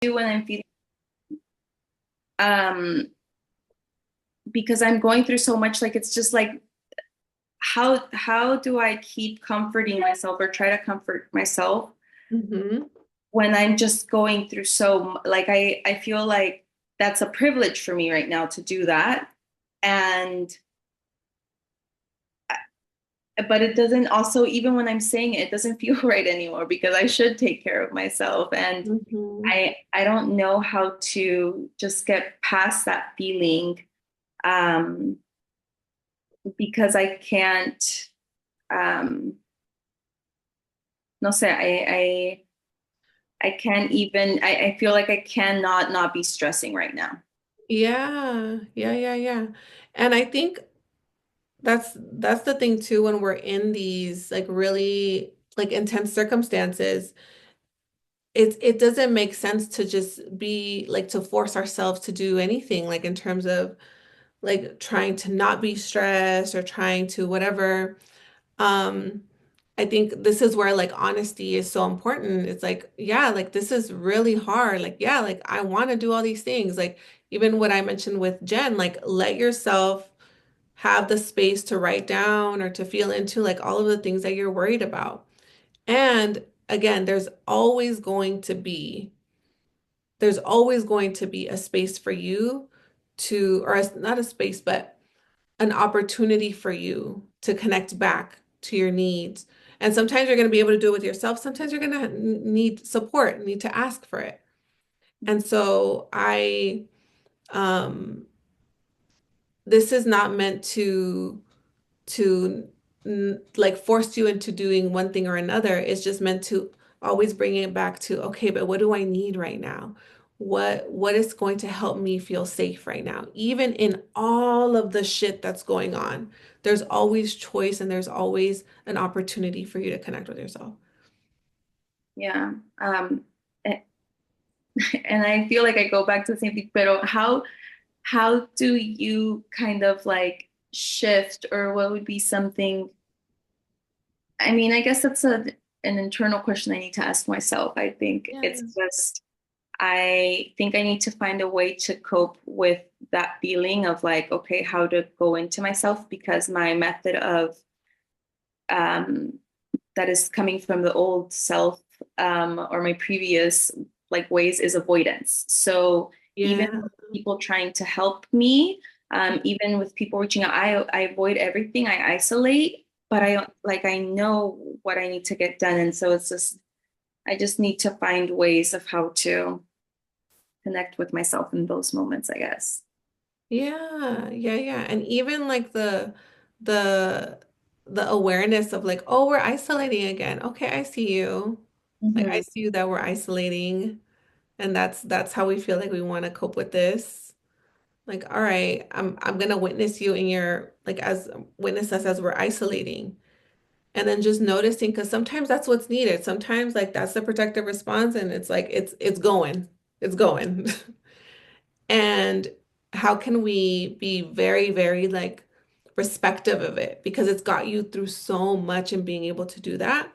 do when I'm feeling um because I'm going through so much, like it's just like how do I keep comforting myself or try to comfort myself Hmm. when I'm just going through like I feel like that's a privilege for me right now to do that. And but it doesn't also, even when I'm saying it, it doesn't feel right anymore because I should take care of myself. And Hmm. I don't know how to just get past that feeling um because I can't no sé, I can't even I feel like I cannot not be stressing right now. Yeah, yeah, yeah, yeah. And I think that's the thing too when we're in these like really like intense circumstances. It doesn't make sense to just be like to force ourselves to do anything like in terms of like trying to not be stressed or trying to whatever. Um, I think this is where like honesty is so important. It's like, yeah, like this is really hard. Like, yeah, like I want to do all these things. Like even what I mentioned with Jen, like let yourself have the space to write down or to feel into like all of the things that you're worried about. And again, there's always going to be a space for you to, or not a space, but an opportunity for you to connect back to your needs. And sometimes you're going to be able to do it with yourself. Sometimes you're going to need support, need to ask for it. And so um, this is not meant to like force you into doing one thing or another. It's just meant to always bring it back to, okay, but what do I need right now? What is going to help me feel safe right now? Even in all of the shit that's going on, there's always choice and there's always an opportunity for you to connect with yourself. Yeah. A- and I feel like I go back to the same thing, but how do you kind of like shift, or what would be something? I mean, I guess that's an internal question I need to ask myself. I think it's Yeah. just I think I need to find a way to cope with that feeling of like, okay, how to go into myself, because my method of um, that is coming from the old self, or my previous like ways, is avoidance. So even Yeah. with people trying to help me, even with people reaching out, I avoid everything. I isolate, but I know what I need to get done, and so it's just I just need to find ways of how to connect with myself in those moments, I guess. Yeah, yeah, yeah. And even like the the awareness of like, oh, we're isolating again. Okay, I see you. Like I Hmm. see you that we're isolating. And that's how we feel like we want to cope with this. Like, all right, I'm gonna witness you in your like as witness us as we're isolating. And then just noticing because sometimes that's what's needed. Sometimes like that's the protective response and it's like it's going. It's going. And how can we be very, very like respective of it because it's got you through so much and being able to do that.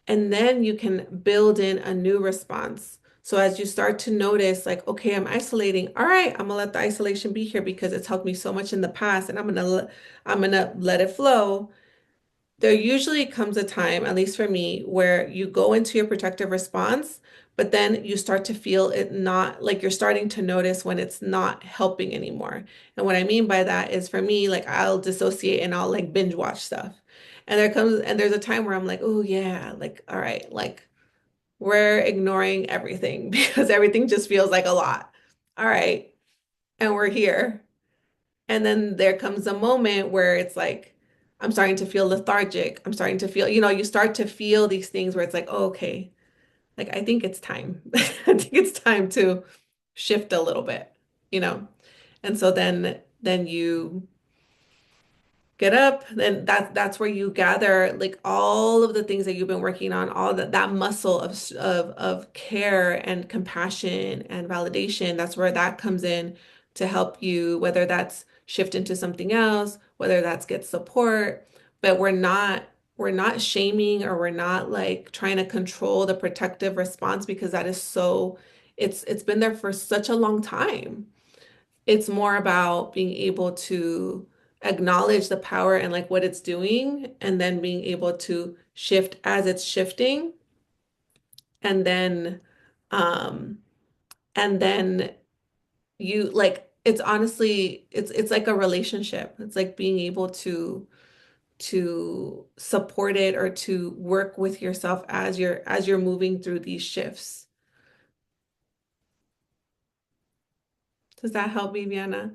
And then you can build in a new response. So as you start to notice, like, okay, I'm isolating. All right, I'm gonna let the isolation be here because it's helped me so much in the past, and I'm gonna let it flow. There usually comes a time, at least for me, where you go into your protective response, but then you start to feel it not like you're starting to notice when it's not helping anymore. And what I mean by that is for me, like I'll dissociate and I'll like binge watch stuff. And there's a time where I'm like, oh yeah, like all right, like we're ignoring everything because everything just feels like a lot. All right. And we're here. And then there comes a moment where it's like, I'm starting to feel lethargic. I'm starting to feel, you start to feel these things where it's like, oh, okay, like I think it's time. I think it's time to shift a little bit, you know? And so then you get up, then that's where you gather like all of the things that you've been working on, all that muscle of care and compassion and validation. That's where that comes in to help you, whether that's shift into something else, whether that's get support. But we're not shaming or we're not like trying to control the protective response because that is so it's been there for such a long time. It's more about being able to acknowledge the power and like what it's doing, and then being able to shift as it's shifting, and then um and then you like it's honestly it's like a relationship. It's like being able to support it or to work with yourself as you're moving through these shifts. Does that help, Viviana?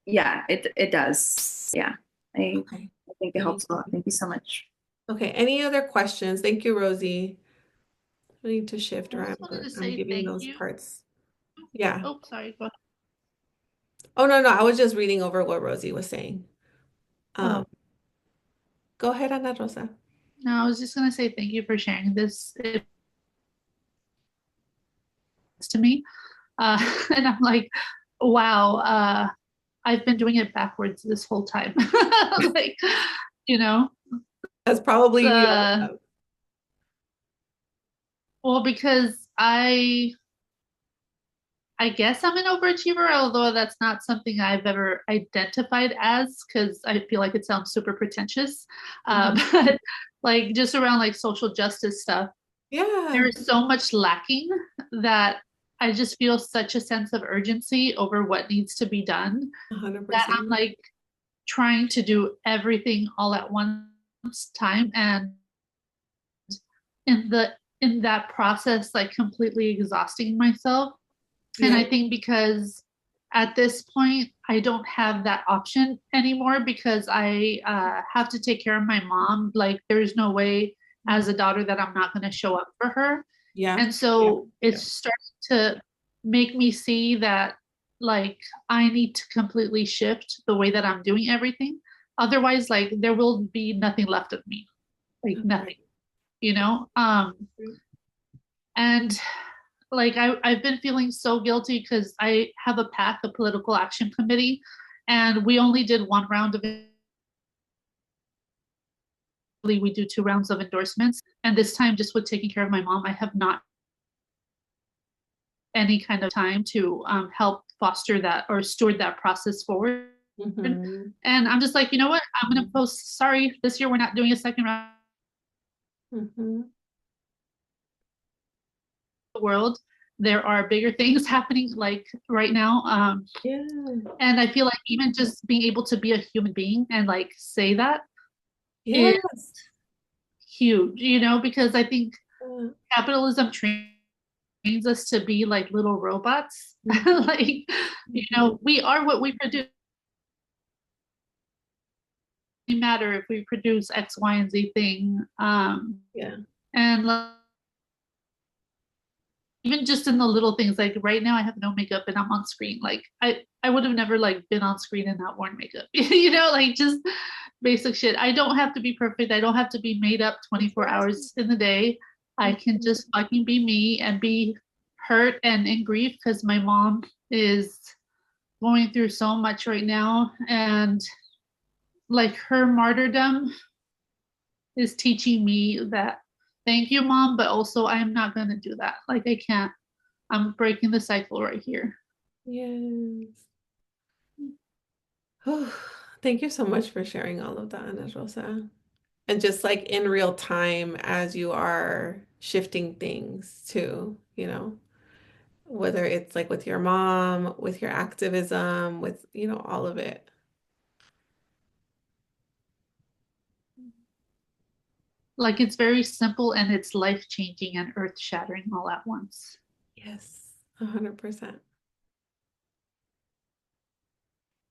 Yeah, it does. Yeah. I Okay. I think it Thank helps a lot. you. Thank you so much. Okay, any other questions? Thank you, Rosie. I need to shift I or just wanted to I'm say giving thank those you. parts. Yeah. Oh, sorry. Go ahead. Oh, no, no, I was just reading over what Rosie was saying. Um, Oh, Go ahead, Ana Rosa. no, I was just gonna say thank you for sharing this to me. And I'm like, wow, I've been doing it backwards this whole time. Like, you know, That's probably you uh, have. well, because I guess I'm an overachiever, although that's not something I've ever identified as because I feel like it sounds super pretentious. Mhm. But like just around like social justice stuff, there Yeah, is so much lacking that I just feel such a sense of urgency over what needs to be done that I'm 100%. like trying to do everything all at once time and in the in that process like completely exhausting myself. And Yeah, I think because at this point, I don't have that option anymore because I have to take care of my mom. Like, there's no way as a daughter that I'm not going to show up for her. yeah, And yeah, so it yeah. starts to make me see that, like, I need to completely shift the way that I'm doing everything. Otherwise, like, there will be nothing left of me, like, Right. nothing, you know? And like I've been feeling so guilty because I have a PAC, a political action committee, and we only did one round of it. We do two rounds of endorsements. And this time, just with taking care of my mom, I have not any kind of time to help foster that or steward that process forward. Mm-hmm. And I'm just like, you know what? I'm going to post, sorry, this year we're not doing a second round Mm-hmm. of the world. There are bigger things happening like right now. Yeah, And I feel like even just being able to be a human being and like say that is yes. huge, because I think capitalism trains us to be like little robots. Mhm. Like, Mhm. we are what we produce. It doesn't matter if we produce X, Y, and Z thing. Yeah. And like, even just in the little things, like right now I have no makeup and I'm on screen. Like I would have never like been on screen and not worn makeup. Like just basic shit. I don't have to be perfect. I don't have to be made up 24 hours in the day. I can Mhm. just fucking be me and be hurt and in grief because my mom is going through so much right now. And like her martyrdom is teaching me that thank you, mom, but also I'm not going to do that. Like I can't. I'm breaking the cycle right here. Yes. Oh, thank you so much for sharing all of that, Ana Rosa. And just like in real time as you are shifting things too, whether it's like with your mom, with your activism, with, all of it. Like it's very simple and it's life changing and earth shattering all at once. Yes, 100%.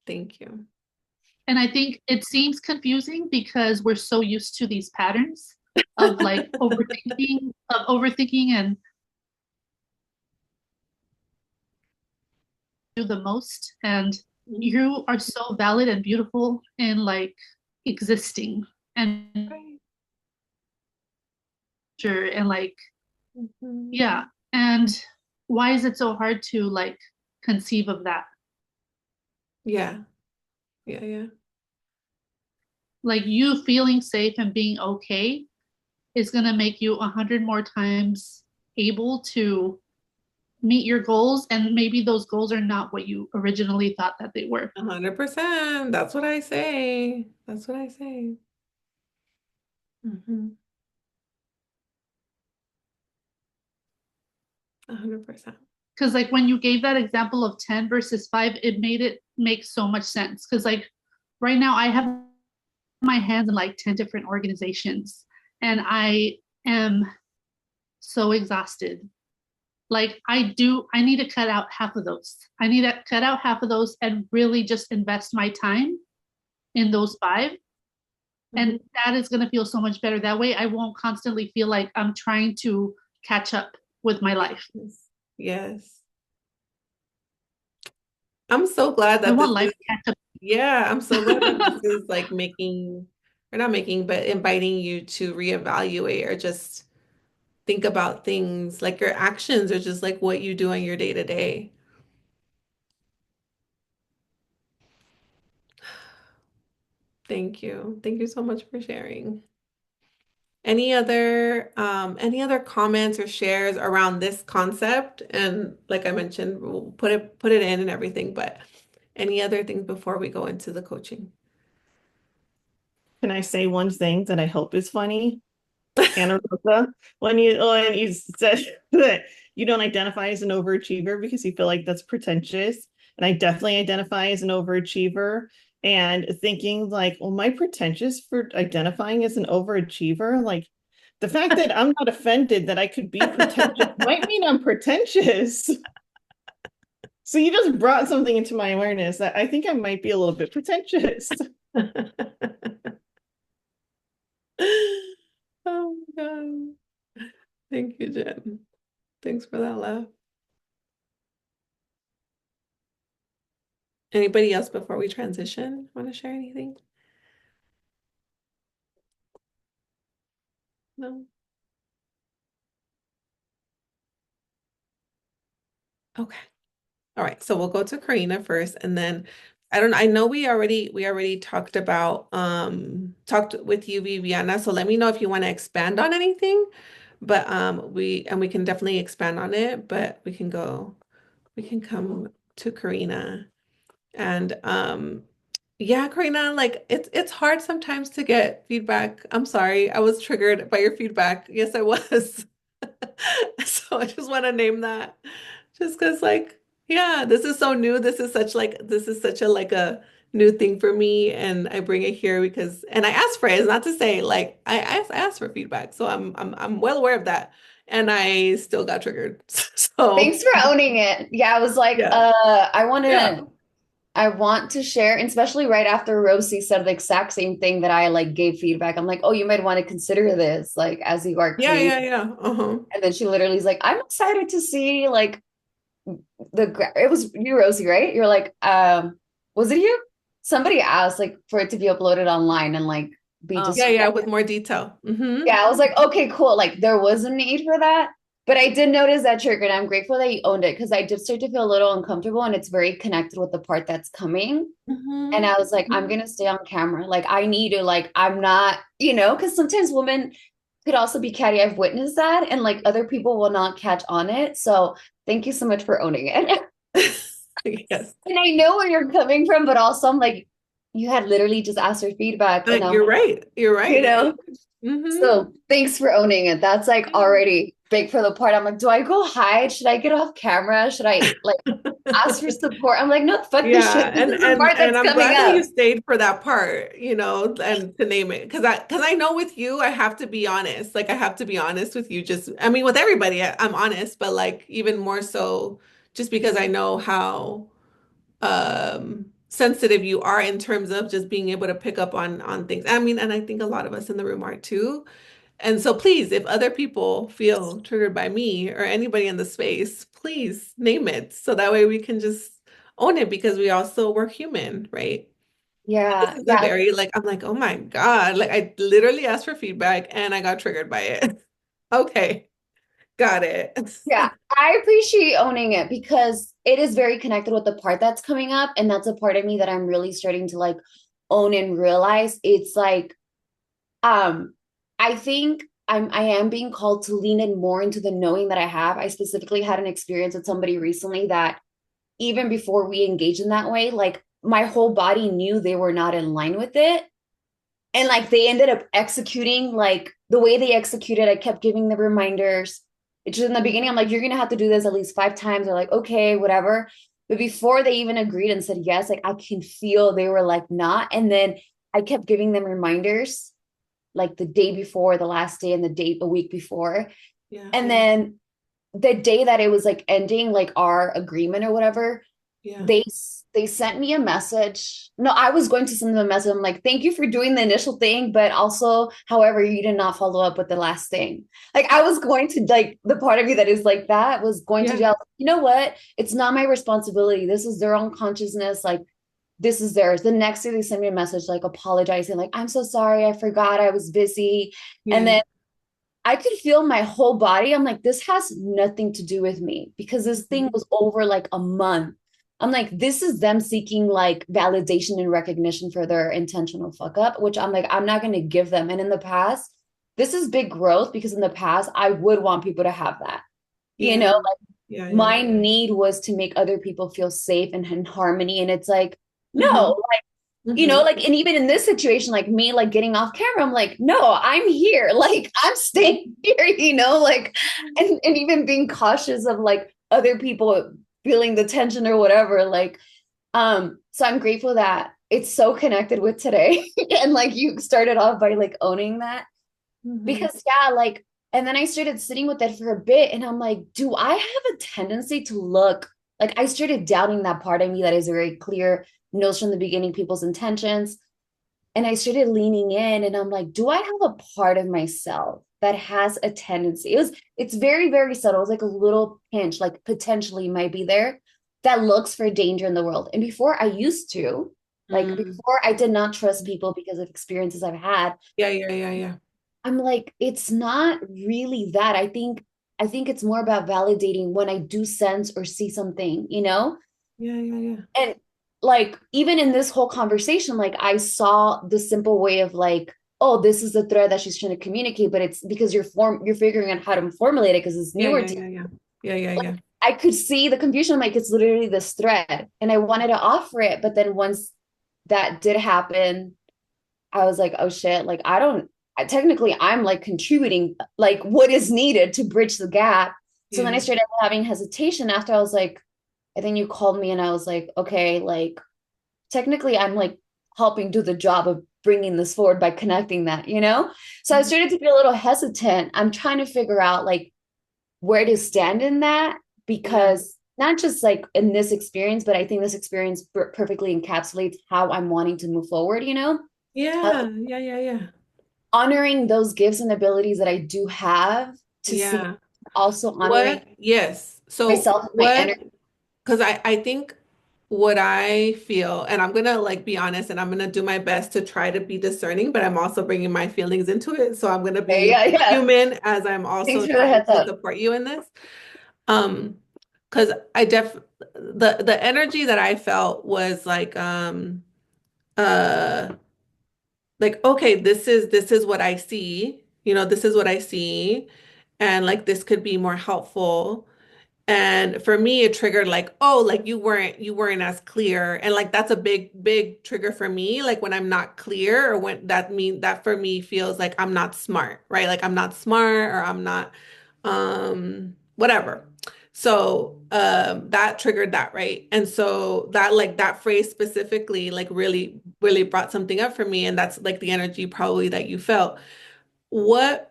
Thank you. And I think it seems confusing because we're so used to these patterns of like overthinking and do the most. And Mhm. you are so valid and beautiful in like existing and Right. sure and like Mhm. yeah. And why is it so hard to like conceive of that? Yeah. Yeah. Yeah. Like you feeling safe and being okay is gonna make you 100 more times able to meet your goals, and maybe those goals are not what you originally thought that they were. 100%. That's what I say. That's what I say. 100%. Because like when you gave that example of 10 versus 5, it made it make so much sense. Because like right now I have my hands in like 10 different organizations and I am so exhausted. Like I need to cut out half of those. I need to cut out half of those and really just invest my time in those 5. And that is going to feel so much better. That way I won't constantly feel like I'm trying to catch up with my life. Yes. I'm so glad I that want this life is, to catch up. yeah, I'm so glad that this is like or not making, but inviting you to reevaluate or just think about things like your actions or just like what you do on your day to day. Thank you. Thank you so much for sharing. Any other comments or shares around this concept? And like I mentioned, we'll put it in and everything, but any other things before we go into the coaching? Can I say one thing that I hope is funny? Anna Rosa, when you said that you don't identify as an overachiever because you feel like that's pretentious. And I definitely identify as an overachiever. And thinking like, well, am I pretentious for identifying as an overachiever? Like the fact that I'm not offended that I could be pretentious might mean I'm pretentious. So you just brought something into my awareness that I think I might be a little bit pretentious. Oh my God. Thank you, Jen. Thanks for that laugh. Anybody else before we transition want to share anything? No? Okay. All right. So we'll go to Karina first and then I know we already talked talked with you, Viviana. So let me know if you want to expand on anything. But we can definitely expand on it, but we can come to Karina. And yeah, Karina, like it's hard sometimes to get feedback. I'm sorry, I was triggered by your feedback. Yes, I was. So I just want to name that just because like, yeah, this is so new. This is such a like a new thing for me. And I bring it here because and I asked for it. It's not to say like I asked for feedback. So I'm well aware of that. And I still got triggered. So Thanks for owning it. Yeah, I was like, yeah. Yeah. I want to share, and especially right after Rosie said the exact same thing that I like gave feedback. I'm like, oh, you might want to consider this, like as you are Yeah, creating. yeah. Uh-huh. And then she literally is like, I'm excited to see like it was you, Rosie, right? You're like, was it you? Somebody asked like for it to be uploaded online and like be just Yeah, with more detail. yeah, I was like, okay, cool. Like there was a need for that. But I did notice that trigger, and I'm grateful that you owned it because I did start to feel a little uncomfortable and it's very connected with the part that's coming. And I was like, I'm gonna stay on camera. Like I need to, like, I'm not, because sometimes women could also be catty. I've witnessed that, and like other people will not catch on it. So thank you so much for owning it. Yes. And I know where you're coming from, but also I'm like, you had literally just asked for feedback. Like, And you're right. You're right. so thanks for owning it. That's like already big for the part. I'm like, do I go hide? Should I get off camera? Should I like ask for support? I'm like, no, fuck this Yeah, shit. This is the part and that's I'm coming glad that you up. stayed for that part, and to name it because I know with you I have to be honest. Like I have to be honest with you. Just I mean with everybody I'm honest, but like even more so just because I know how sensitive you are in terms of just being able to pick up on things. I mean, and I think a lot of us in the room are too. And so please, if other people feel triggered by me or anybody in the space, please name it so that way we can just own it because we're human, right? This Yeah, is a yeah, very like I'm like, oh my God, like I literally asked for feedback and I got triggered by it. Okay, got it. yeah. I appreciate you owning it because it is very connected with the part that's coming up. And that's a part of me that I'm really starting to like own and realize. It's like, I think I am being called to lean in more into the knowing that I have. I specifically had an experience with somebody recently that even before we engaged in that way, like my whole body knew they were not in line with it. And like they ended up executing like the way they executed. I kept giving the reminders. It's just in the beginning, I'm like, you're gonna have to do this at least 5 times. They're like, okay, whatever. But before they even agreed and said yes, like I can feel they were like not. And then I kept giving them reminders like the day before, the last day, and the day a week before. Yeah. And then the day that it was like ending, like our agreement or whatever, Yeah. they sent me a message. No, I was going to send them a message. I'm like, thank you for doing the initial thing, but also, however, you did not follow up with the last thing. Like I was going to like the part of me that is like that was going to Yeah. do, you know what? It's not my responsibility. This is their own consciousness. Like this is theirs. The next day they send me a message like apologizing, like, I'm so sorry, I forgot, I was busy. And Yeah. then I could feel my whole body. I'm like, this has nothing to do with me because this thing was over like a month. I'm like, this is them seeking like validation and recognition for their intentional fuck up, which I'm like, I'm not going to give them. And in the past, this is big growth because in the past, I would want people to have that. You Yeah. know, like Yeah. my need was to make other people feel safe and in harmony. And it's like, Mhm. no, you know, like, and even in this situation, like me, like getting off camera, I'm like, no, I'm here. Like, I'm staying here, you know, like, and even being cautious of like other people feeling the tension or whatever. Like, so I'm grateful that it's so connected with today. And like you started off by like owning that because yeah, like, and then I started sitting with it for a bit and I'm like, do I have a tendency to look like I started doubting that part of me that is very clear, knows from the beginning people's intentions. And I started leaning in and I'm like, do I have a part of myself that has a tendency? It's very, very subtle. It's like a little pinch, like potentially might be there that looks for danger in the world. And before I used to, like before I did not trust people because of experiences I've had. Yeah. I'm like, it's not really that. I think it's more about validating when I do sense or see something, you know? Yeah. And like even in this whole conversation, like I saw the simple way of like, oh, this is the thread that she's trying to communicate, but it's because you're figuring out how to formulate it because it's newer to you. Yeah. I could see the confusion. I'm like, it's literally this thread. And I wanted to offer it. But then once that did happen, I was like, oh shit, like technically I'm like contributing like what is needed to bridge the gap. So then I Yeah. started having hesitation after I was like, I think you called me and I was like, okay, like technically I'm like helping do the job of bringing this forward by connecting that, you know? So I started to be a little hesitant. I'm trying to figure out like where to stand in that because not just like in this experience, but I think this experience perfectly encapsulates how I'm wanting to move forward, you know? Yeah. Honoring those gifts and abilities that I do have to see Yeah. also honoring What? Yes. So myself and my what? energy. Because I think what I feel, and I'm gonna like be honest, and I'm gonna do my best to try to be discerning, but I'm also bringing my feelings into it. So I'm gonna Okay, be yeah. human as I'm Thanks also for the trying heads to up. support you in this. Um, because the energy that I felt was uh like okay, this is what I see, this is what I see, and like this could be more helpful. And for me, it triggered like, oh, like you weren't as clear. And like that's a big trigger for me. Like when I'm not clear or when that for me feels like I'm not smart, right? Like I'm not smart or I'm not whatever. So that triggered that, right? And so that like that phrase specifically like really, really brought something up for me. And that's like the energy probably that you felt. What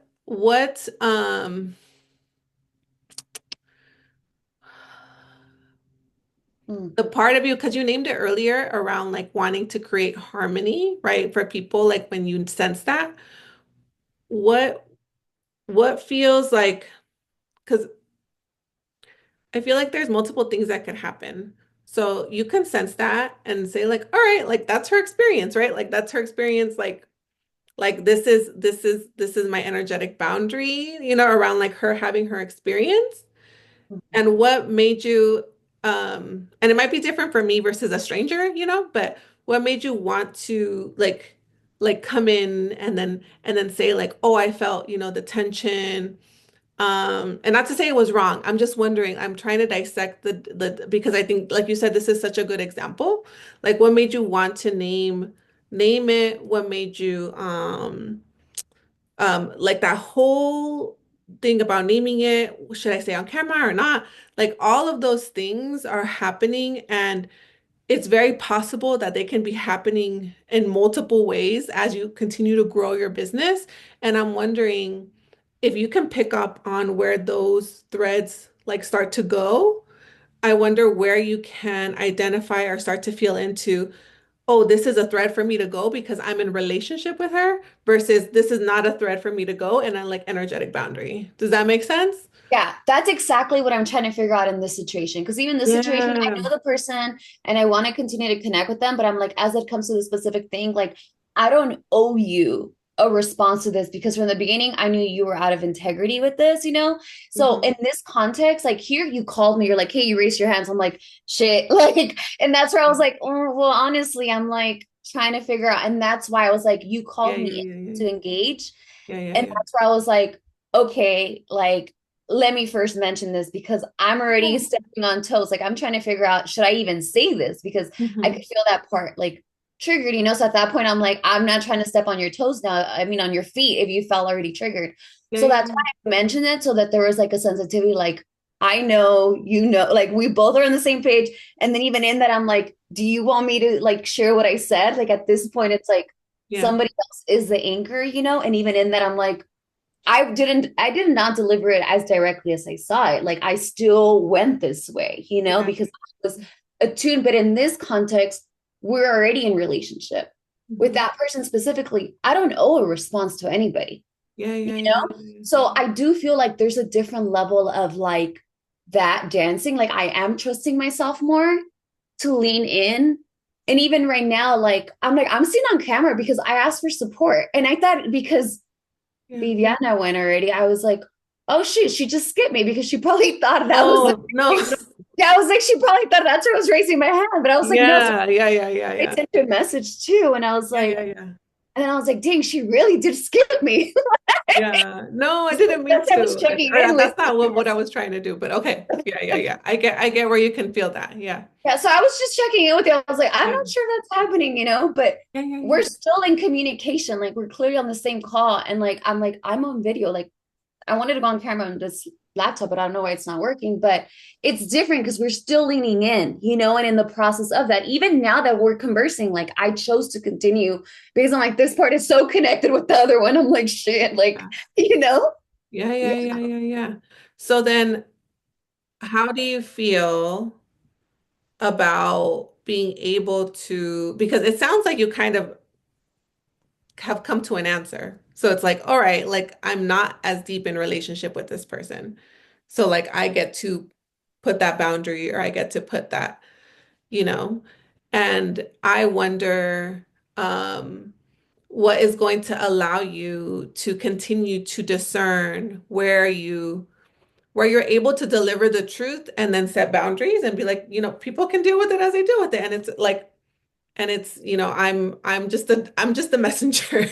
Mm. the part of you, because you named it earlier around like wanting to create harmony, right? For people, like when you sense that, what what feels like, because I feel like there's multiple things that could happen. So you can sense that and say like, all right, like that's her experience, right? Like that's her experience, like this is my energetic boundary, around like her having her experience. And what made you, and it might be different for me versus a stranger, but what made you want to like like come in and then say like, oh, I felt, the tension. And not to say it was wrong. I'm just wondering, I'm trying to dissect the because I think, like you said, this is such a good example. Like what made you want to name it? What made you like that whole thing about naming it, should I say on camera or not? Like all of those things are happening, and it's very possible that they can be happening in multiple ways as you continue to grow your business. And I'm wondering if you can pick up on where those threads like start to go. I wonder where you can identify or start to feel into, oh, this is a thread for me to go because I'm in relationship with her versus this is not a thread for me to go and I like energetic boundary. Does that make sense? Yeah, that's exactly what I'm trying to figure out in this situation. Because even this situation, I Yeah. know the person and I want to continue to connect with them, but I'm like, as it comes to the specific thing, like, I don't owe you a response to this because from the beginning, I knew you were out of integrity with this, you know? So Mhm. in this context, like here, you called me, you're like, hey, you raised your hands. I'm like, shit. Like, and that's where I was like, oh, well, honestly, I'm like trying to figure out. And that's why I was like, you Yeah, called yeah, me yeah, yeah. to engage. Yeah, yeah, And yeah. that's where I was like, okay, like, let me first mention this because I'm already Yeah. stepping on toes. Like, I'm trying to figure out, should I even say this? Because I Mhm. could feel that part like triggered, you know? So at that point, I'm like, I'm not trying to step on your toes now. I mean, on your feet if you felt already triggered. Yeah, So yeah, that's yeah. why I mentioned it so that there was like a sensitivity, like, I know, you know, like we both are on the same page. And then even in that, I'm like, do you want me to like share what I said? Like at this point, it's like Yeah. somebody else is the anchor, you know? And even in that, I'm like, I did not deliver it as directly as I saw it. Like I still went this way, you know, Yeah. because I was attuned. But in this context, we're already in relationship with Mhm. that person specifically. I don't owe a response to anybody, Yeah, you yeah, yeah, know? yeah, So I do feel like there's a different level of like that dancing. Like I am trusting myself more to lean in. And even right now, like, I'm seen on camera because I asked for support. And I thought because yeah. Viviana went already, I was like, oh shoot, she just skipped me because she probably thought that was the No, no. yeah, I was like, she probably thought that's where I was raising my hand. But I was like, no, so Yeah, yeah, yeah, yeah, I yeah. sent you a message too. And I was Yeah, like, yeah, yeah. and then I was like, dang, she really did skip me. Yeah. No, I So didn't mean that's why I to. was checking in with That's not you. what I was trying to do, but okay. Yeah, yeah, yeah. I get where you can feel that. Yeah. Yeah, so I was just checking in with you. I was like, I'm Yeah. not sure that's happening, you know, but Yeah, yeah, we're yeah. still in communication. Like we're clearly on the same call. And like, I'm on video. Like I wanted to go on camera on this laptop, but I don't know why it's not working. But it's different because we're still leaning in, you know, and in the process of that, even now that we're conversing, like I chose to continue because I'm like, this part is so connected with the other one. I'm like, shit, like, Yeah. you know? Yeah, yeah, Yeah. yeah, yeah, yeah. So then how do you feel about being able to, because it sounds like you kind of have come to an answer. So it's like, all right, like I'm not as deep in relationship with this person. So like I get to put that boundary or I get to put that, you know, and I wonder what is going to allow you to continue to discern where you're able to deliver the truth and then set boundaries and be like, people can deal with it as they deal with it. And it's like, and it's, I'm just the messenger,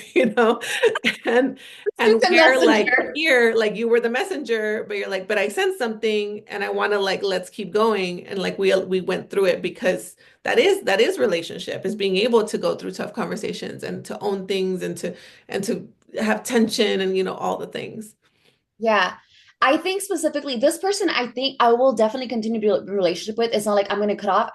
and Just a where like messenger. here, like you were the messenger, but you're like, but I sent something and I want to like, let's keep going. And like we went through it because that is relationship is being able to go through tough conversations and to own things and to have tension and all the things. Yeah. I think specifically this person, I think I will definitely continue to be a relationship with. It's not like I'm going to cut off.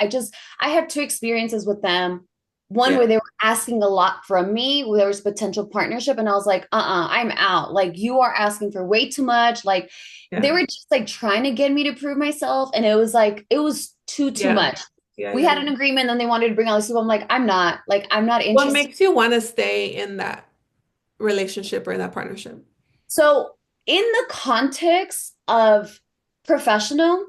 I had two experiences with them. One Yeah. where they were asking a lot from me, where there was potential partnership, and I was like, I'm out. Like, you are asking for way too much. Like, they Yeah. were just like trying to get me to prove myself. And it was like, it was too Yeah. much. Yeah. We Yeah. had Yeah. an agreement, and then they wanted to bring all these people. I'm like, I'm not What interested. makes you want to stay in that relationship or in that partnership? So, in the context of professional,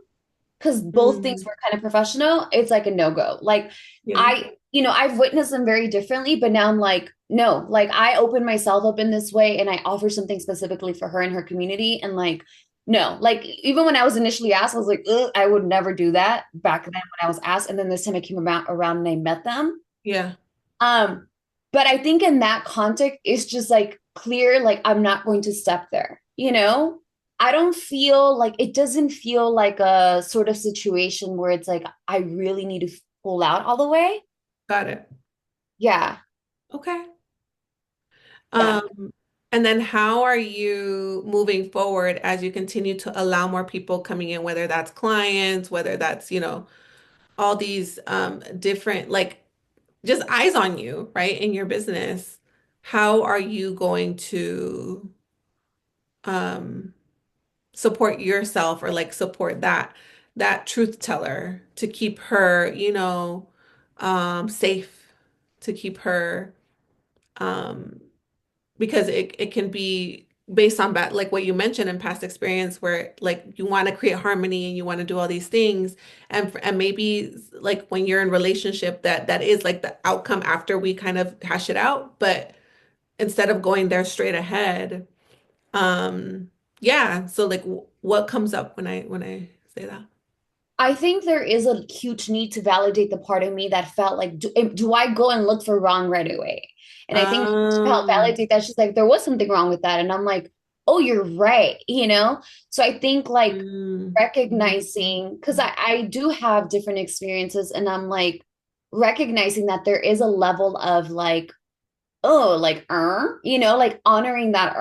because both things Mm, were kind of professional, it's like a no-go. Like yeah. I've witnessed them very differently, but now I'm like, no, like I open myself up in this way and I offer something specifically for her and her community. And like, no, like even when I was initially asked, I was like, ugh, I would never do that back then when I was asked. And then this time I came around and I met them. Yeah. Um, But I think in that context, it's just like clear, like I'm not going to step there, you know? I don't feel like it doesn't feel like a sort of situation where it's like I really need to pull out all the way. Got it. Yeah. Okay. Yeah. And then how are you moving forward as you continue to allow more people coming in, whether that's clients, whether that's, all these different like just eyes on you, right, in your business. How are you going to um support yourself or like support that truth teller to keep her, safe, to keep her um because it can be based on bad, like what you mentioned in past experience where like you want to create harmony and you want to do all these things and maybe like when you're in relationship that is like the outcome after we kind of hash it out, but instead of going there straight ahead, um yeah, so like what comes up when I say that? I think there is a huge need to validate the part of me that felt like, do I go and look for wrong right away? And I think to help Um, validate that, she's like, there was something wrong with that. And I'm like, oh, you're right, you know? So I think like mm, recognizing, because I do have different experiences, and I'm like recognizing that there is a level of like, oh, like, like honoring that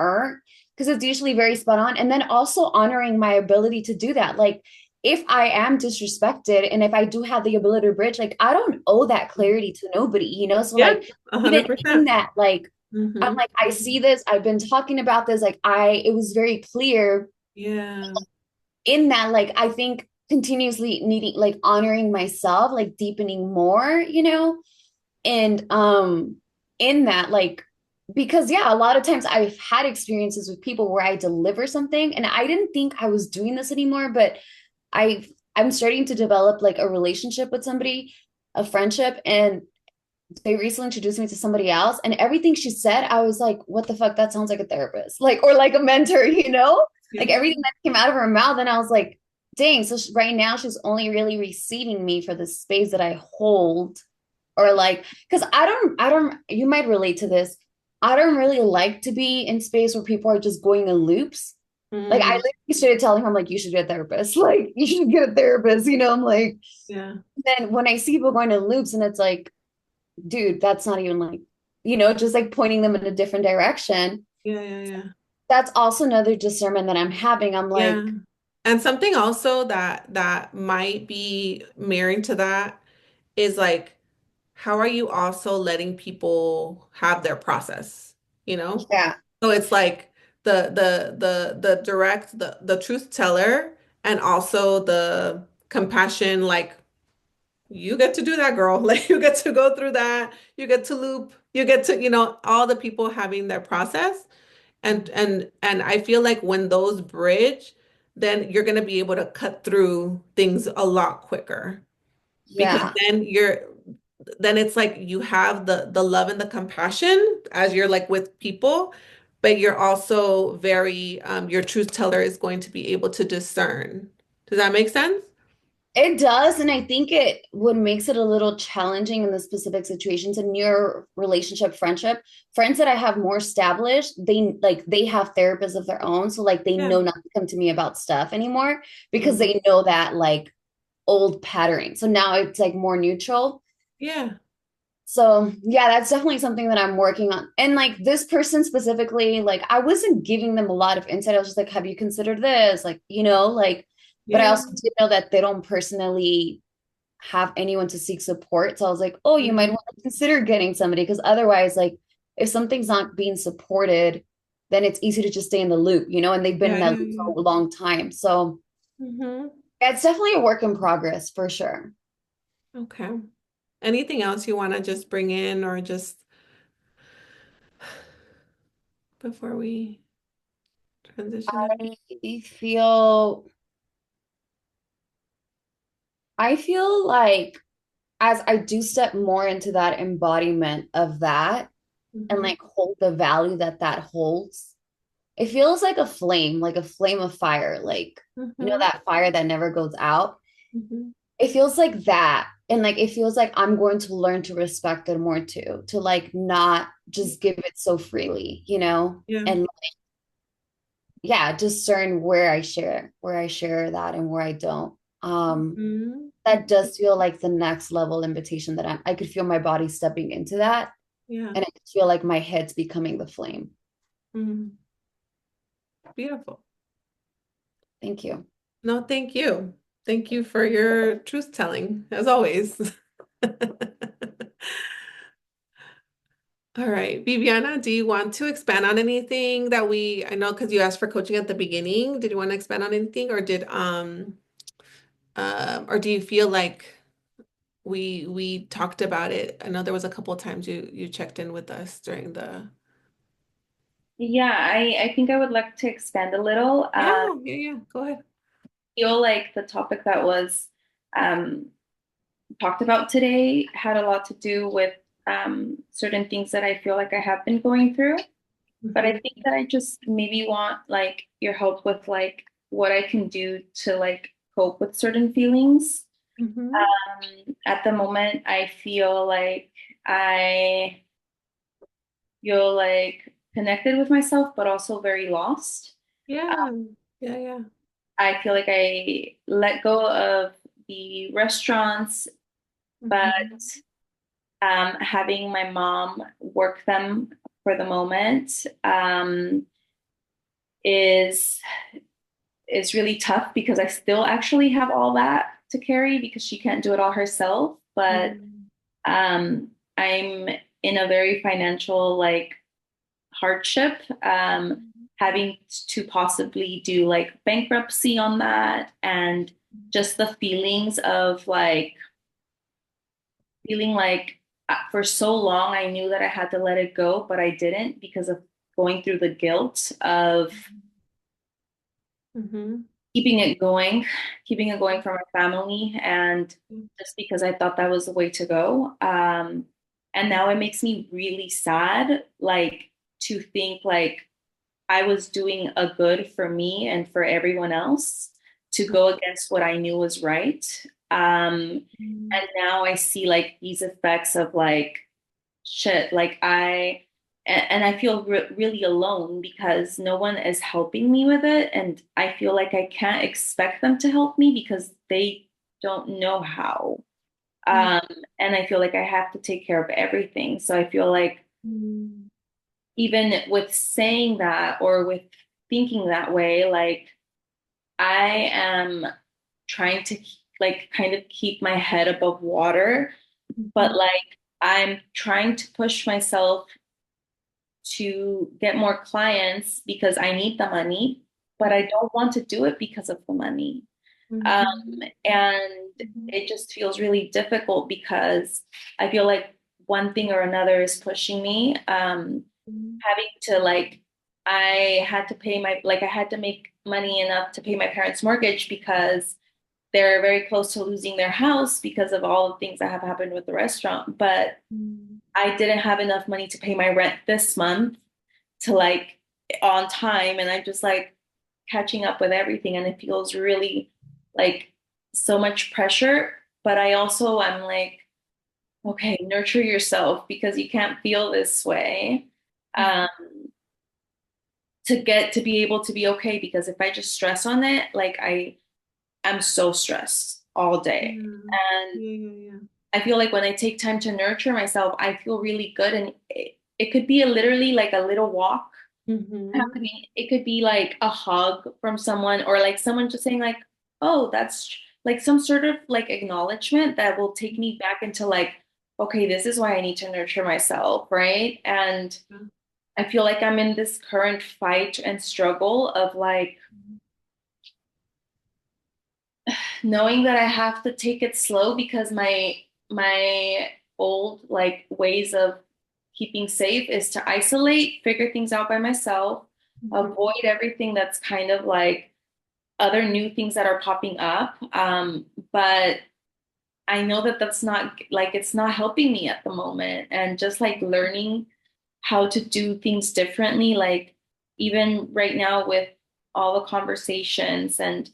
because it's usually very spot on. And then also honoring my ability to do that. Like, if I am disrespected and if I do have the ability to bridge, like, I don't owe that clarity to nobody, you know? So, yeah, like, even in 100%. that, like, I'm Hmm. like, I see this, I've been talking about this, like, it was very clear Yeah. in that, like, I think continuously needing, like, honoring myself, like, deepening more, and in that, like, because yeah, a lot of times I've had experiences with people where I deliver something and I didn't think I was doing this anymore, but I'm starting to develop like a relationship with somebody, a friendship, and they recently introduced me to somebody else, and everything she said, I was like, what the fuck, that sounds like a therapist, like, or like a mentor, like Yeah. everything that came out of her mouth. And I was like, dang, so right now she's only really receiving me for the space that I hold, or like, because I don't, you might relate to this. I don't really like to be in space where people are just going in loops. Like, I Mm, literally started telling her, I'm like, you should get a therapist. Like, you should get a therapist, I'm like, yeah. then when I see people going in loops, and it's like, dude, that's not even like, just like pointing them in a different direction. Yeah, yeah, yeah. That's also another discernment that I'm having. I'm Yeah. like, And something also that might be mirroring to that is like, how are you also letting people have their process, you know? yeah, So it's like the direct, the truth teller and also the compassion, like you get to do that, girl. Like you get to go through that, you get to loop, you get to, all the people having their process. And I feel like when those bridge, then you're going to be able to cut through things a lot quicker because yeah. then it's like you have the love and the compassion as you're like with people, but you're also very your truth teller is going to be able to discern. Does that make sense? It does. And I think what makes it a little challenging in the specific situations in your relationship, friendship, friends that I have more established, they have therapists of their own. So like they Yeah. know not to come to me about stuff anymore because Mhm. they know that like old patterning. So now it's like more neutral. Yeah. So yeah, that's definitely something that I'm working on. And like this person specifically, like I wasn't giving them a lot of insight. I was just like, have you considered this? Like, like, but I Yeah. also did know that they don't personally have anyone to seek support. So I was like, oh, you might Mhm. want to consider getting somebody, because otherwise, like, if something's not being supported, then it's easy to just stay in the loop, and they've been Yeah, in that yeah, loop yeah. for a long time. So Hmm. yeah, it's definitely a work in progress for sure. Okay. Anything else you want to just bring in or just before we transition in? I feel I feel like as I do step more into that embodiment of that and Hmm. like hold the value that that holds, it feels like a flame of fire, like Hmm. that fire that never goes out. Hmm. it feels like that. And like it feels like I'm going to learn to respect it more too, to like not just give it so freely, you know? Yeah. And yeah, discern where I share that and where I don't. Mhm. That does feel like the next level invitation that I could feel my body stepping into that. Yeah. And I could feel like my head's becoming the flame. Mhm. Beautiful. Thank you. No, thank you. Thank you for your truth telling, as always. All right, Viviana, do you want to expand on anything that I know because you asked for coaching at the beginning. Did you want to expand on anything or do you feel like we talked about it? I know there was a couple of times you checked in with us during the Yeah, I think I would like to expand a little. yeah, go ahead. Feel like the topic that was um, talked about today had a lot to do with certain things that I feel like I have been going through. But I Mhm. think that I just maybe want like your help with like what I can do to like cope with certain feelings. Mhm. At the moment, I I feel like connected with myself, but also very lost. Yeah. Yeah, yeah. I feel like I let go of the restaurants, but Mhm. having my mom work them for the moment is really tough because I still actually have all that to carry because she can't do it all herself. But Mhm. I'm in a very financial like hardship, having to possibly do like bankruptcy on that, and just the feelings of like feeling like for so long I knew that I had to let it go, but I didn't because of going through the guilt of Mhm. keeping it going for my family, and just because I thought that was the way to go. And now it makes me really sad, like to think like I was doing a good for me and for everyone else to go against what I knew was right. Mhm. And now I see like these effects of like shit, and I feel really alone because no one is helping me with it. And I feel like I can't expect them to help me because they don't know how. Mhm. Um, and I feel like I have to take care of everything. So I feel like Mhm. even with saying that or with thinking that way, like I am trying to like kind of keep my head above water, but Mhm. like I'm trying to push myself to get more clients because I need the money, but I don't want to do it because of the money. Um, Mhm. and Mhm. it just feels really difficult because I feel like one thing or another is pushing me. Mhm. Having to like, I had to pay I had to make money enough to pay my parents' mortgage because they're very close to losing their house because of all the things that have happened with the restaurant. But Mhm. I didn't have enough money to pay my rent this month to like on time. And I'm just like catching up with everything. And it feels really like so much pressure. But I also am like, okay, nurture yourself because you can't feel this way. Um, to get to be able to be okay, because if I just stress on it, like I'm so stressed all day. Yeah. And Yeah, yeah, yeah. I feel like when I take time to nurture myself, I feel really good. And it could be literally like a little walk. Mhm. It could be like a hug from someone, or like someone just saying like, oh, that's like some sort of like acknowledgement that will take me back into like, okay, this is why I need to nurture myself, right? And Yeah. I feel like I'm in this current fight and struggle of like knowing that I have to take it slow because my old like ways of keeping safe is to isolate, figure things out by myself, Mhm. avoid everything that's kind of like other new things that are popping up. But I know that that's not like it's not helping me at the moment, and just like learning how to do things differently, like even right now with all the conversations and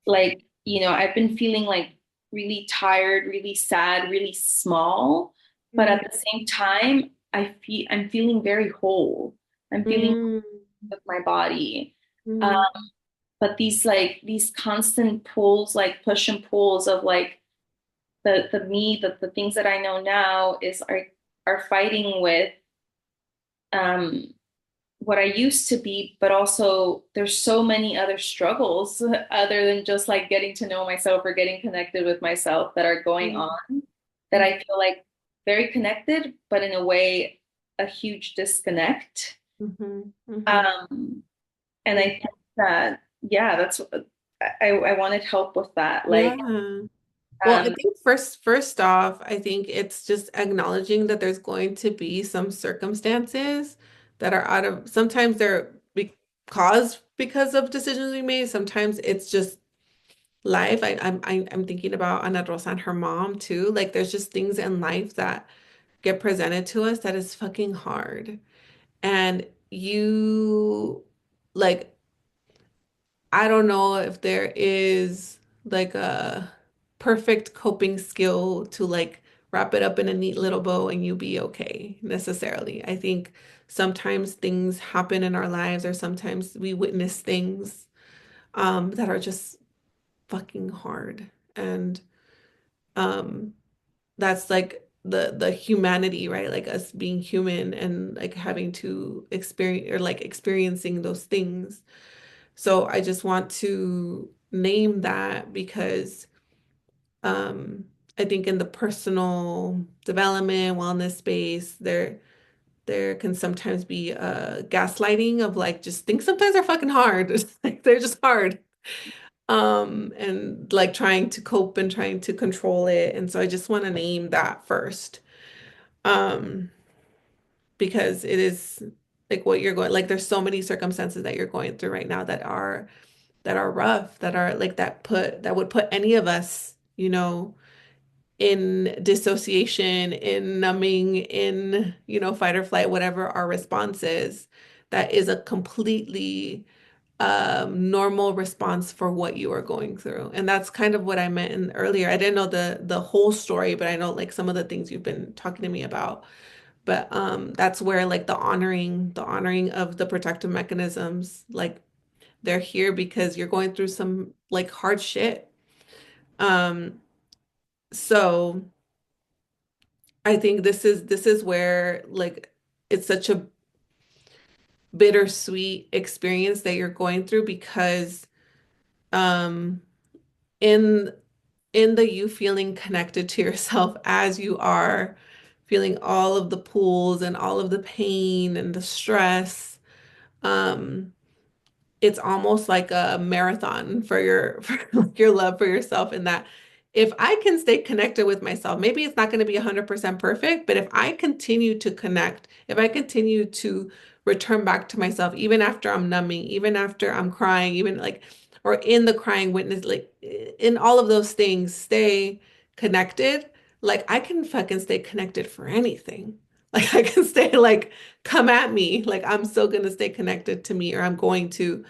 like, I've been feeling like really tired, really sad, really small. But at the same time, I'm feeling very whole. I'm feeling Mm, with my body. Um, mm, but these constant pulls, like push and pulls of like the things that I know now are fighting with um what I used to be, but also there's so many other struggles other than just like getting to know myself or getting connected with myself that are going mm, on that I feel like very connected, but in a way, a huge disconnect. mhm, mhm. Um, and I think that, yeah, that's what I wanted help with that. Like, Yeah. Well, I um, think first off, I think it's just acknowledging that there's going to be some circumstances that are out of, sometimes they're because of decisions we made. Sometimes it's just life. I'm thinking about Ana Rosa and her mom too. Like there's just things in life that get presented to us that is fucking hard. And you like I don't know if there is like a perfect coping skill to like wrap it up in a neat little bow and you be okay necessarily. I think sometimes things happen in our lives or sometimes we witness things that are just fucking hard. And um that's like the humanity, right? Like us being human and like having to experience or like experiencing those things. So I just want to name that because um, I think in the personal development, wellness space, there can sometimes be gaslighting of like just things sometimes are fucking hard. Like they're just hard. And like trying to cope and trying to control it. And so I just want to name that first. Um, because it is like what you're going like there's so many circumstances that you're going through right now that are rough, that are like that would put any of us, in dissociation, in numbing, in, fight or flight, whatever our response is. That is a completely normal response for what you are going through. And that's kind of what I meant in earlier. I didn't know the whole story, but I know like some of the things you've been talking to me about. But that's where like the honoring of the protective mechanisms, like they're here because you're going through some like hard shit. Um, so I think this is where like it's such a bittersweet experience that you're going through because um in the you feeling connected to yourself as you are feeling all of the pulls and all of the pain and the stress, um it's almost like a marathon for your for like your love for yourself in that if I can stay connected with myself, maybe it's not going to be 100% perfect, but if I continue to connect, if I continue to return back to myself, even after I'm numbing, even after I'm crying, even like, or in the crying witness, like in all of those things, stay connected, like I can fucking stay connected for anything. Like I can stay like, come at me. Like I'm still going to stay connected to me, or I'm going to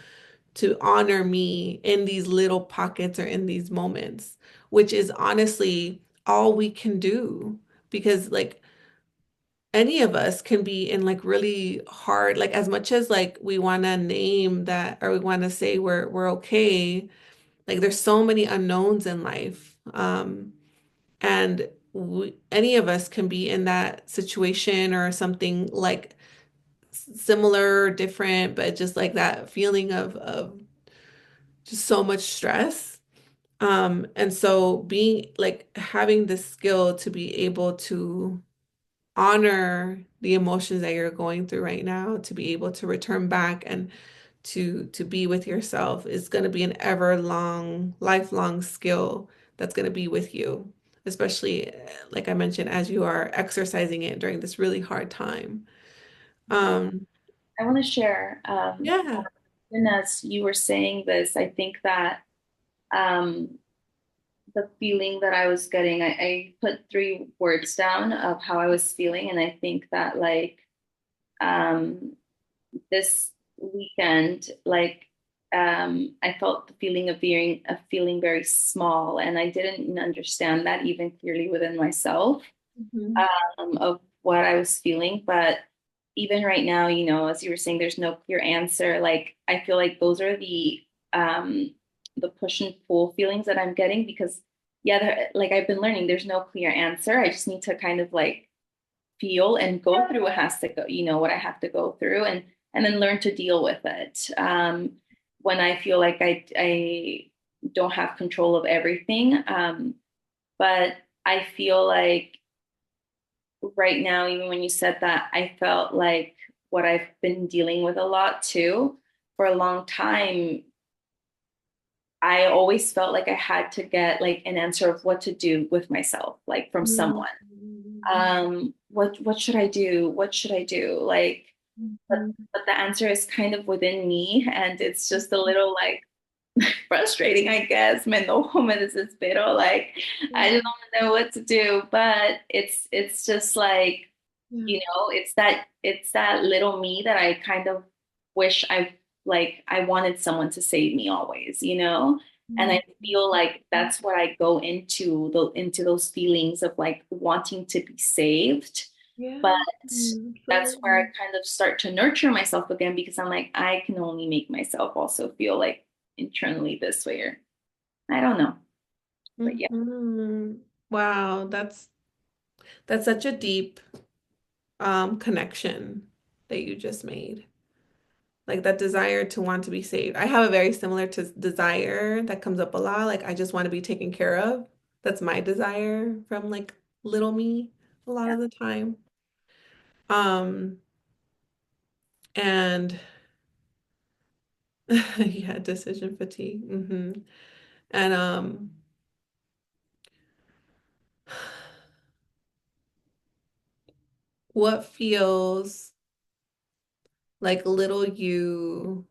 honor me in these little pockets or in these moments, which is honestly all we can do. Because like any of us can be in like really hard, like as much as like we want to name that or we want to say we're okay, like there's so many unknowns in life. And any of us can be in that situation or something like similar, different, but just like that feeling of just so much stress. And so being like having the skill to be able to honor the emotions that you're going through right now, to be able to return back and to be with yourself is going to be an lifelong skill that's going to be with you, especially like I mentioned, as you are exercising it during this really hard time. Um, I want to share, yeah. and as you were saying this, I think that um, the feeling that I was getting, I put three words down of how I was feeling. And I think that like um, this weekend, like I felt the feeling of feeling very small, and I didn't understand that even clearly within myself, Mhm. of what I was feeling. But even right now, as you were saying, there's no clear answer. Like I feel like those are the push and pull feelings that I'm getting because yeah, like I've been learning, there's no clear answer. I just need to kind of like feel and go through what has to go, what I have to go through, and then learn to deal with it. When I feel like I don't have control of everything. But I feel like right now, even when you said that, I felt like what I've been dealing with a lot too for a long time. I always felt like I had to get like an answer of what to do with myself, like from Mhm. someone. What should I do? What should I do? Like, Mhm. but the answer is kind of within me, and it's just a little like frustrating, I guess. Me enojo, me desespero. Like, I just Mhm. don't know what to do. But it's just like, Yeah. it's that little me that I kind of wish I wanted someone to save me always. And I feel like that's what I go into those feelings of like wanting to be saved. But Yeah. that's where I Absolutely. kind of start to nurture myself again because I'm like, I can only make myself also feel like internally this way, or I don't know. But yeah. Mhm. Wow, that's such a deep connection that you just made. Like that desire to want to be saved. I have a very similar to desire that comes up a lot. Like I just want to be taken care of. That's my desire from like little me a lot Yeah. of the time. Um, and yeah, decision fatigue. And what feels like little you,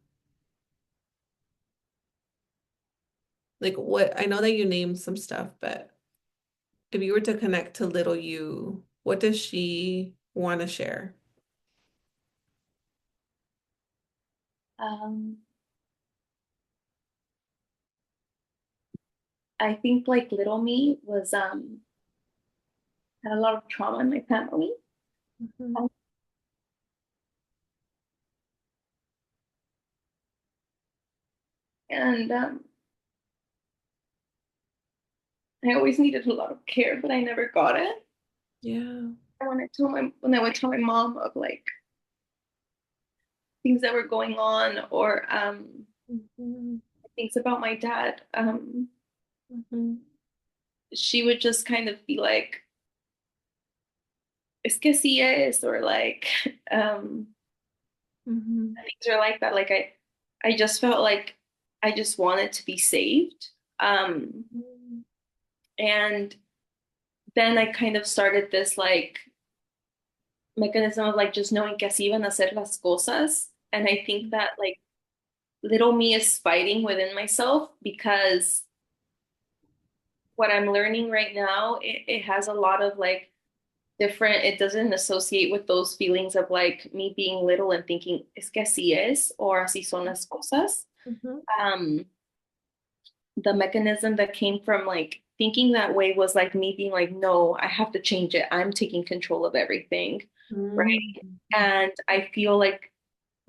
like what I know that you named some stuff, but if you were to connect to little you, what does she want to share? Um, I think like little me was had a lot of trauma in my family. Mhm. Um, And I always needed a lot of care, but I never got it. Yeah. And when I would tell my mom of like things that were going on, or Mhm. things about my dad, Mhm. she would just kind of be like, "Es que sí es," or like, um, Mhm. things are like that. Like I just felt like I just wanted to be saved. Um, Mhm. and then I kind of started this like mechanism of like just knowing que así van a ser las cosas. And I think that like little me is fighting within myself because what I'm learning right now, it has a lot of like different, it doesn't associate with those feelings of like me being little and thinking, es que así es, or así son las cosas. Mhm. Um, the mechanism that came from like thinking that way was like me being like, no, I have to change it. I'm taking control of everything. Right. Mhm. And I feel like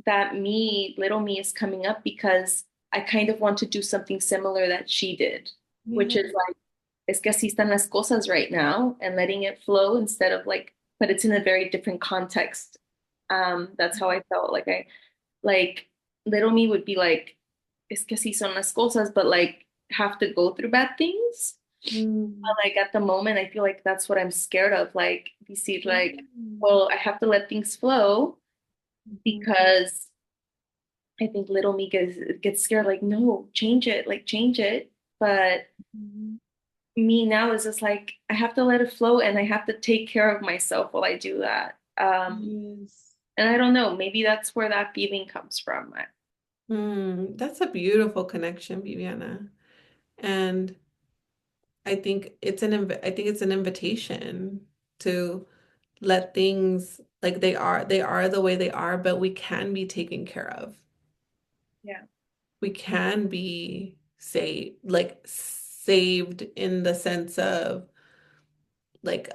that me, little me, is coming up because I kind of want to do something similar that she did, which Yeah. is like, es que así están las cosas right now, and letting it flow instead of like, but it's in a very different context. That's how I felt. Like little me would be like, es que así son las cosas, but like have to go through bad things. Mhm. But like at the moment, I feel like that's what I'm scared of. Like, you see, Yeah. like, well, I have to let things flow Mhm. because I think little me gets scared, like, no, change it, like change it. But Mhm. me now is just like I have to let it flow and I have to take care of myself while I do that. Yes. And I don't know, maybe that's where that feeling comes from. That's a beautiful connection, Viviana. And I think it's an invitation to let things they are the way they are, but we can be taken care of. Yeah. we can be saved in the sense of like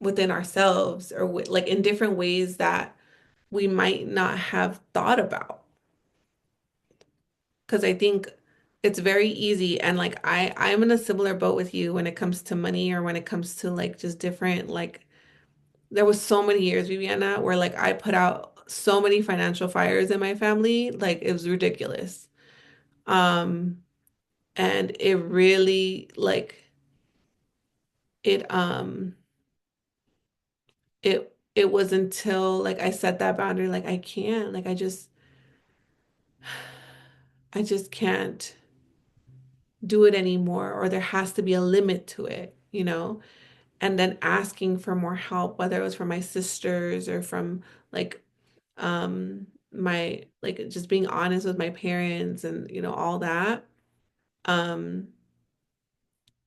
within ourselves or like in different ways that we might not have thought about. Because I think it's very easy and like I'm in a similar boat with you when it comes to money or when it comes to like just different like there was so many years, Viviana, where like I put out so many financial fires in my family, like it was ridiculous. Um, and it really like it it was until like I set that boundary, like I can't, like I just can't do it anymore, or there has to be a limit to it, you know? And then asking for more help, whether it was from my sisters or from like my like just being honest with my parents and all that. Um,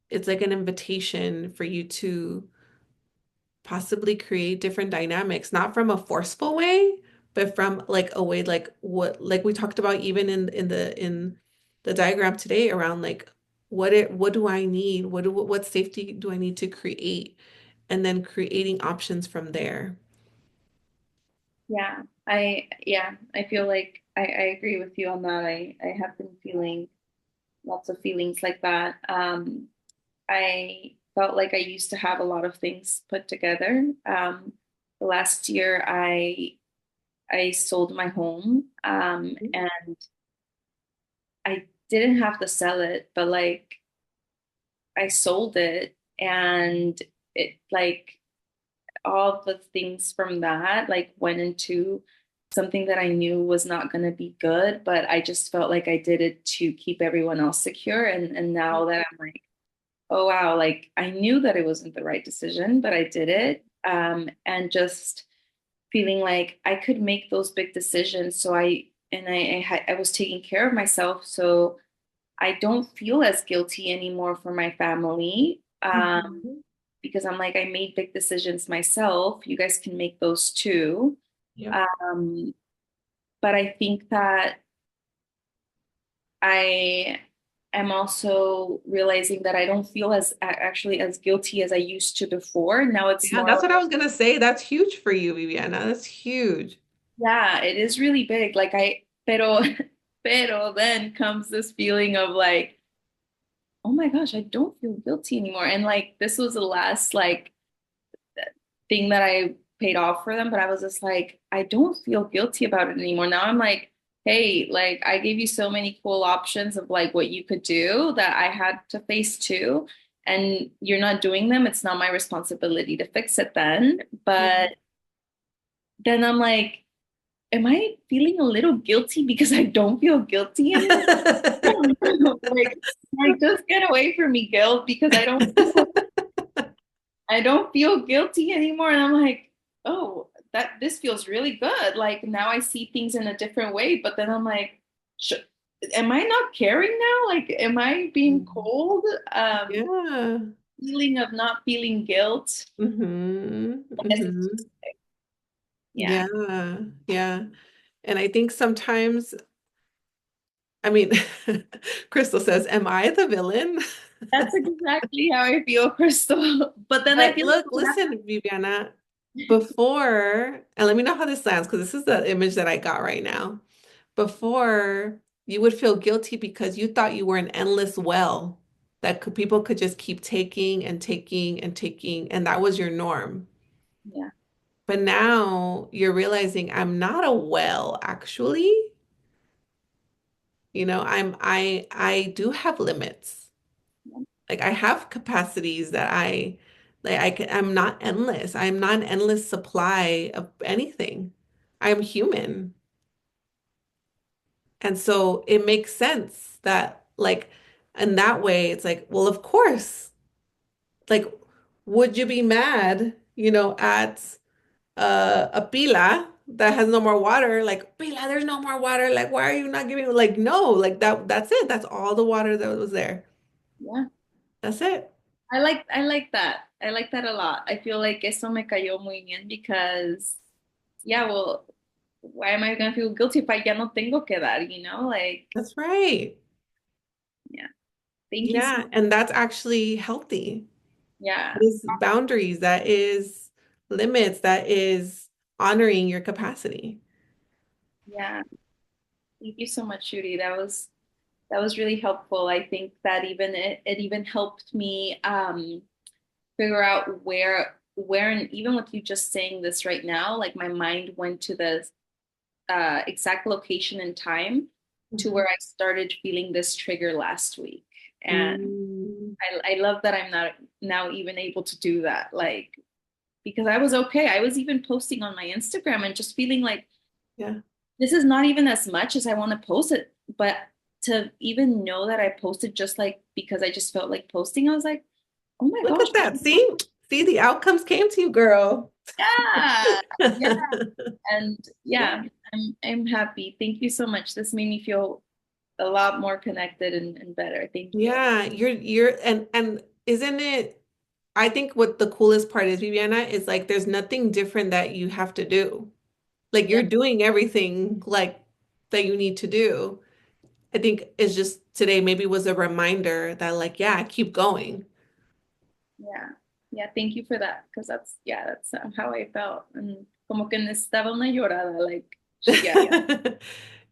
it's like an invitation for you to possibly create different dynamics, not from a forceful way, but from like a way like what like we talked about even in the diagram today around like what do I need? What safety do I need to create? And then creating options from there. I feel like I agree with you on that. I have been feeling lots of feelings like that. I felt like I used to have a lot of things put together. Last year I sold my home, and I didn't have to sell it, but like I sold it, and it like all the things from that like went into something that I knew was not going to be good, but I just felt like I did it to keep everyone else secure. And now that I'm like, oh wow, like I knew that it wasn't the right decision, but I did it. And just feeling like I could make those big decisions. So I was taking care of myself, so I don't feel as guilty anymore for my family. Mhm. Because I'm like, I made big decisions myself. You guys can make those too. Yep. Um, but I think that I am also realizing that I don't feel actually as guilty as I used to before. Now it's Yeah, more that's like, what I was gonna say. That's huge for you, Viviana. That's huge. yeah, it is really big. Pero then comes this feeling of like, oh my gosh, I don't feel guilty anymore. And like, this was the last like thing that I paid off for them, but I was just like, I don't feel guilty about it anymore. Now I'm like, hey, like I gave you so many cool options of like what you could do that I had to face too. And you're not doing them. It's not my responsibility to fix it then. Yeah. But then I'm like, am I feeling a little guilty because I don't feel guilty anymore? Like just get away from me, guilt, because I don't feel guilty anymore. And I'm like, oh, that this feels really good. Like now I see things in a different way. But then I'm like, sh am I not caring now? Like, am I being cold? Yeah. Feeling of not feeling guilt. Hmm. I guess it's Hmm. just, yeah, Yeah. Yeah. And I think sometimes, I mean, Crystal says, "Am I the villain?" that's exactly how I feel, Crystal. But then I But feel look, like listen, Viviana, before, and let me know how this lands, because this is the image that I got right now. Before, you would feel guilty because you thought you were an endless well people could just keep taking and taking and taking, and that was your norm. yeah, But now you're realizing I'm not a well, actually. I do have limits. Like I have capacities that I'm not endless. I'm not an endless supply of anything. I'm human. And so it makes sense that like in that way it's like, well, of course. Like, would you be mad, at a pila that has no more water? Like, pila, there's no more water. Like, why are you not giving like no, like that's it. That's all the water that was there. yeah. That's it. I like that. I like that a lot. I feel like eso me cayó muy bien because, yeah, well, why am I gonna feel guilty if I ya no tengo que dar, you know? Like, That's right. yeah. Thank you so Yeah, and that's actually healthy. yeah. That is boundaries, that is limits, that is honoring your capacity. Yeah. Thank you so much, Judy. That was really helpful. I think that even it even helped me figure out where and even with you just saying this right now, like my mind went to the exact location and time to Mhm. where I started feeling this trigger last week. And Mm. I love that I'm not now even able to do that. Like, because I was okay. I was even posting on my Instagram and just feeling like Yeah. this is not even as much as I want to post it. But to even know that I posted just like because I just felt like posting, I was like, oh my Look gosh, at that. See, the outcomes came to you, girl. yeah. Yeah. And Yeah. yeah, I'm happy. Thank you so much. This made me feel a lot more connected and better. Thank you. Yeah, you're and isn't it, I think what the coolest part is, Viviana, is like there's nothing different that you have to do. Like Yeah, you're doing everything like that you need to do. I think it's just today maybe was a reminder that like, yeah, keep going. yeah, yeah. Thank you for that because that's how I felt. And como que necesitaba una llorada, like yeah.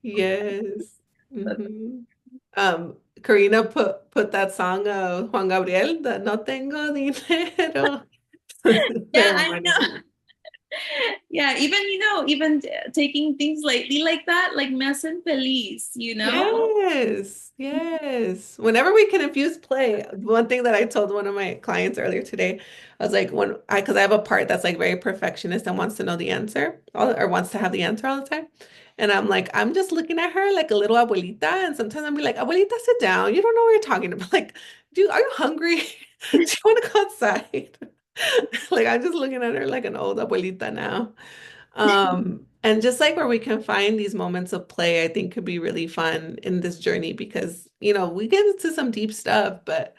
Yes. But hmm Karina put that song of Juan Gabriel, the No Tengo Dinero. yeah, That I reminded me. know. Yeah, even even taking things lightly like that, like me hacen feliz, you know? Yes, yes. Whenever we can infuse play, one thing that I told one of my clients earlier today, I was like, because I have a part that's like very perfectionist and wants to know the answer or wants to have the answer all the time. And I'm like, I'm just looking at her like a little abuelita. And sometimes I'm be like, abuelita, sit down. You don't know what you're talking about. Like, are you hungry? Do you want to go outside? Like, I'm just looking at her like an old abuelita now. And just like where we can find these moments of play, I think could be really fun in this journey because, we get into some deep stuff, but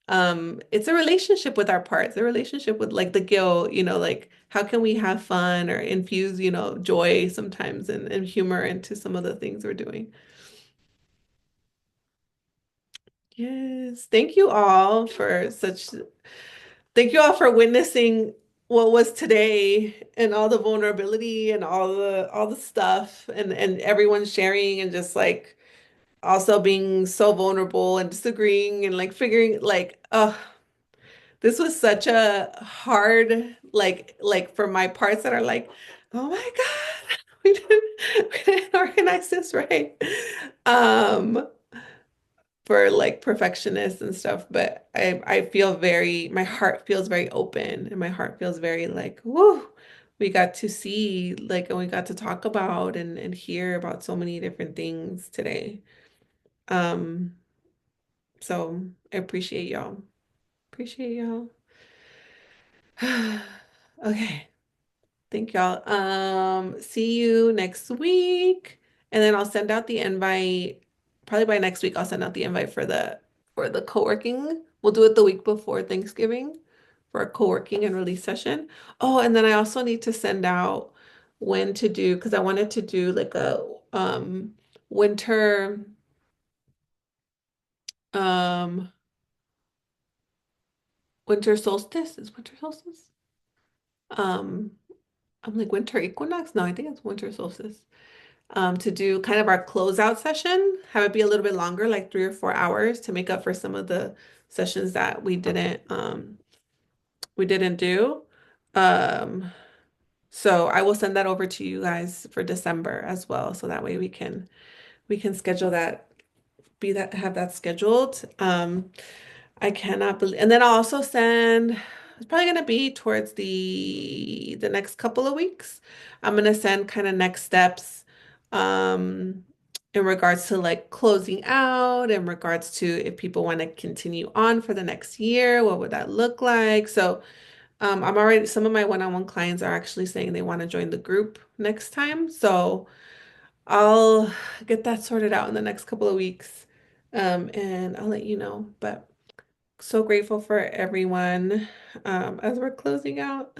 it's a relationship with our parts, a relationship with like the guilt, like how can we have fun or infuse, joy sometimes and humor into some of the things we're doing. Yes, thank you all for witnessing what was today and all the vulnerability and all the stuff and everyone sharing and just like also being so vulnerable and disagreeing and like figuring like this was such a hard like for my parts that are like, oh my God, we didn't organize this right. Um for like perfectionists and stuff, but I feel my heart feels very open and my heart feels very like, whoo, we got to see like and we got to talk about and hear about so many different things today. Um, so I appreciate y'all. Appreciate y'all. Okay. Thank y'all. See you next week. And then I'll send out the invite. Probably by next week, I'll send out the invite for the co-working. We'll do it the week before Thanksgiving for a co-working and release session. Oh, and then I also need to send out when to do because I wanted to do like a winter um winter solstice. Is winter solstice? Um, I'm like winter equinox. No, I think it's winter solstice. To do kind of our closeout session, have it be a little bit longer, like 3 or 4 hours to make up for some of the sessions that we didn't do. Um, so I will send that over to you guys for December as well. So that way we can schedule that, have that scheduled. I cannot believe, and then I'll also send, it's probably gonna be towards the next couple of weeks. I'm gonna send kind of next steps in regards to like closing out, in regards to if people want to continue on for the next year, what would that look like? So some of my one-on-one clients are actually saying they want to join the group next time. So I'll get that sorted out in the next couple of weeks. And I'll let you know. But so grateful for everyone as we're closing out.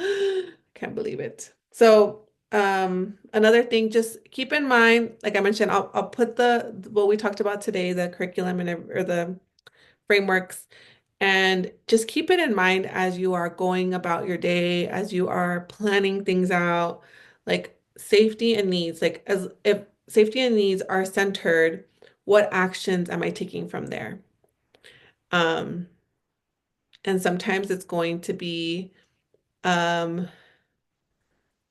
Can't believe it. So Another thing, just keep in mind, like I mentioned, I'll put the what we talked about today, the curriculum and or the frameworks, and just keep it in mind as you are going about your day, as you are planning things out, like safety and needs, like as if safety and needs are centered, what actions am I taking from there? Um, and sometimes it's going to be um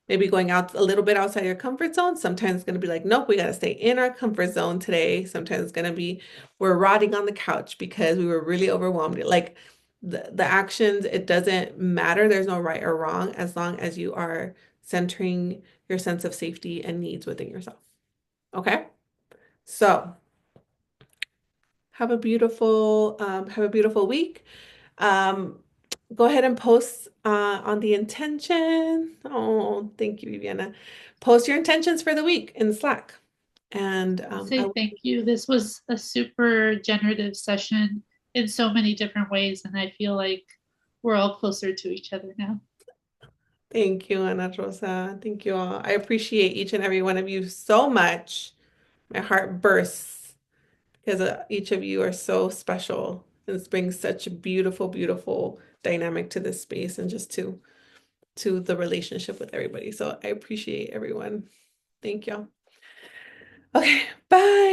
maybe going out a little bit outside your comfort zone. Sometimes it's going to be like, nope, we got to stay in our comfort zone today. Sometimes it's going to be we're rotting on the couch because we were really overwhelmed. Like the actions, it doesn't matter. There's no right or wrong as long as you are centering your sense of safety and needs within yourself. Okay? So have a beautiful week. Um, Go ahead and post on the intention. Oh, thank you, Viviana. Post your intentions for the week in Slack. And Say thank you. This was a super generative session in so many different ways, and I feel like we're all closer to each other now. thank you, Ana Rosa. Thank you all. I appreciate each and every one of you so much. My heart bursts because each of you are so special. And this brings such a beautiful, beautiful dynamic to this space and just to the relationship with everybody. So I appreciate everyone. Thank you. Okay, bye.